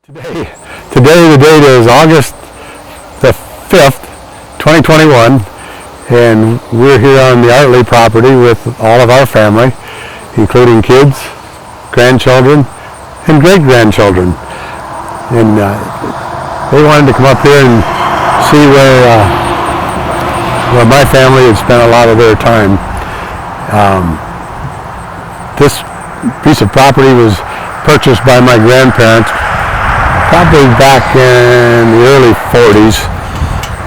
Today the date is August the 5th, 2021, and we're here on the Artley property with all of our family, including kids, grandchildren, and great-grandchildren. And they wanted to come up here and see where my family had spent a lot of their time. This piece of property was purchased by my grandparents probably back in the early 40s,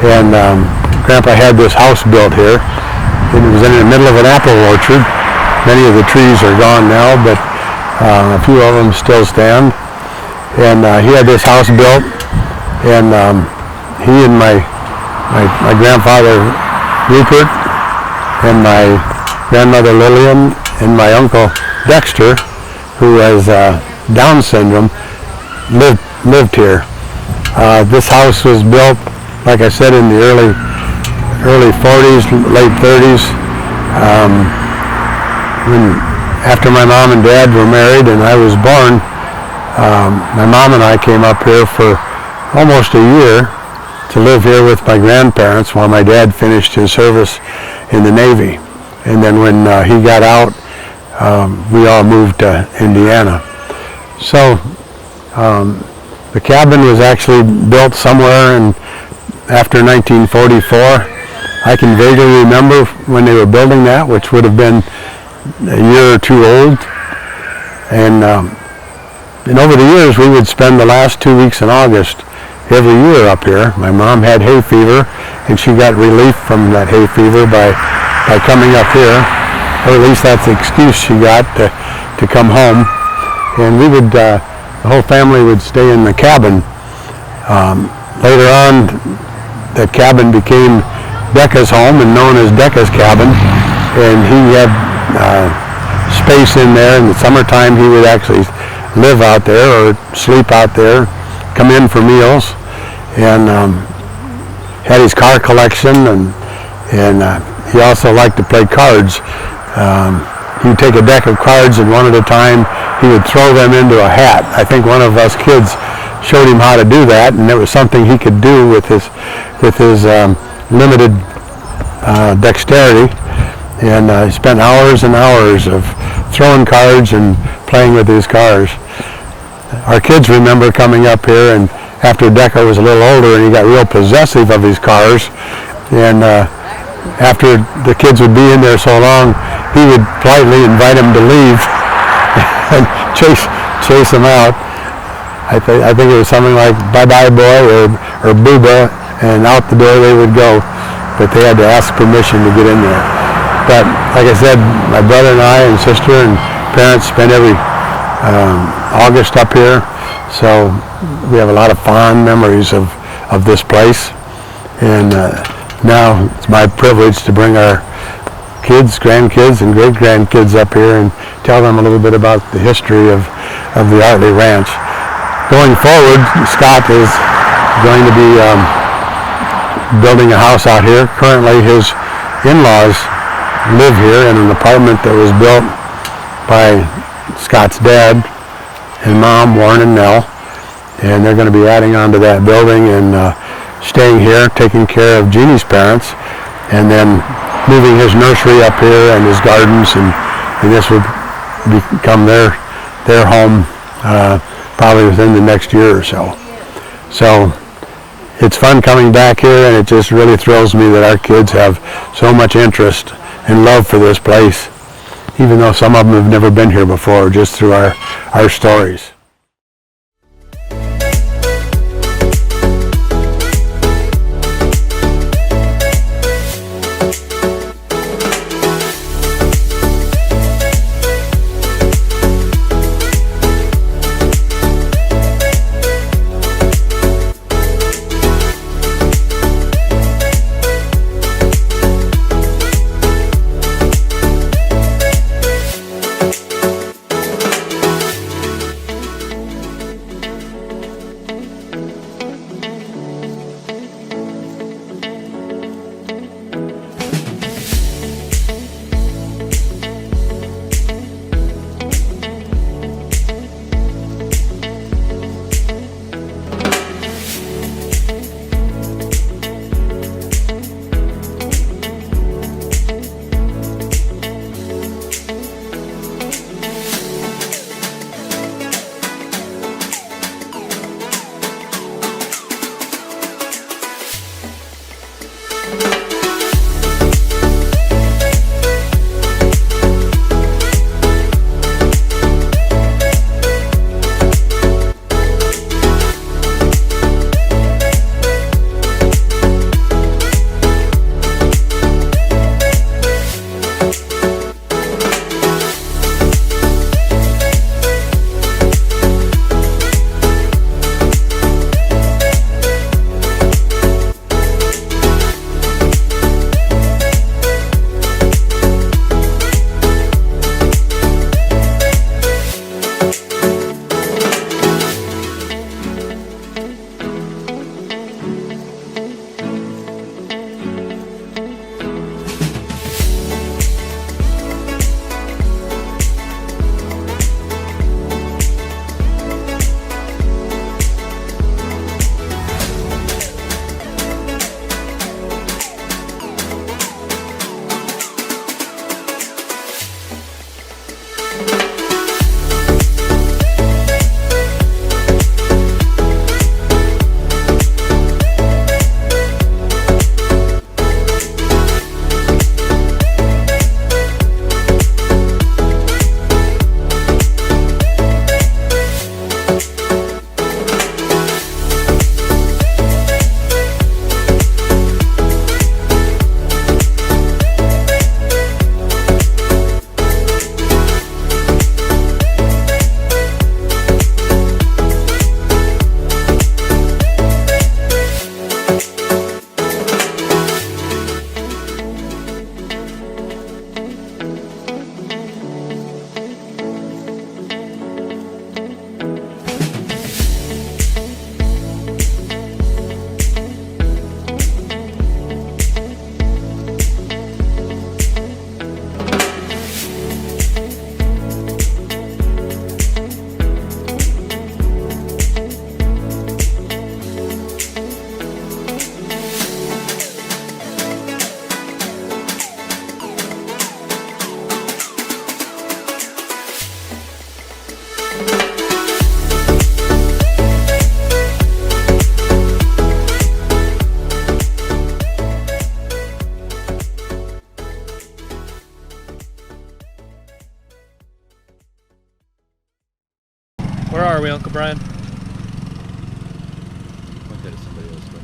and Grandpa had this house built here. It was in the middle of an apple orchard. Many of the trees are gone now, but a few of them still stand. And he had this house built, and he and my grandfather Rupert and my grandmother Lillian and my uncle Dexter, who has Down syndrome, lived here. This house was built, like I said, in the early 40s, late 30s. After my mom and dad were married and I was born, my mom and I came up here for almost a year to live here with my grandparents while my dad finished his service in the Navy. And then when he got out, we all moved to Indiana. So the cabin was actually built somewhere after 1944. I can vaguely remember when they were building that, which would have been a year or two old. And over the years, we would spend the last 2 weeks in August every year up here. My mom had hay fever, and she got relief from that hay fever by coming up here, or at least that's the excuse she got to come home. And we would, the whole family would stay in the cabin. Later on, that cabin became Decca's home and known as Decca's cabin, and he had space in there. In the summertime, he would actually live out there or sleep out there, come in for meals, and had his car collection, and he also liked to play cards. He would take a deck of cards, and one at a time he would throw them into a hat. I think one of us kids showed him how to do that, and it was something he could do with his limited dexterity. And he spent hours and hours of throwing cards and playing with his cars. Our kids remember coming up here, and after Decca was a little older and he got real possessive of his cars, and after the kids would be in there so long, he would politely invite them to leave and chase them out. I think it was something like "Bye-bye, boy," or "Booba," and out the door they would go. But they had to ask permission to get in there. But like I said, my brother and I and sister and parents spent every August up here, so we have a lot of fond memories of this place. And now it's my privilege to bring our kids, grandkids, and great-grandkids up here and tell them a little bit about the history of the Artley Ranch. Going forward, Scott is going to be building a house out here. Currently, his in-laws live here in an apartment that was built by Scott's dad and mom, Warren and Nell, and they're going to be adding on to that building and staying here, taking care of Jeannie's parents, and then moving his nursery up here and his gardens, and this would become their home probably within the next year or so. So it's fun coming back here, and it just really thrills me that our kids have so much interest and love for this place, even though some of them have never been here before, just through our stories. Where are we, Uncle Brian? Point that at somebody else, but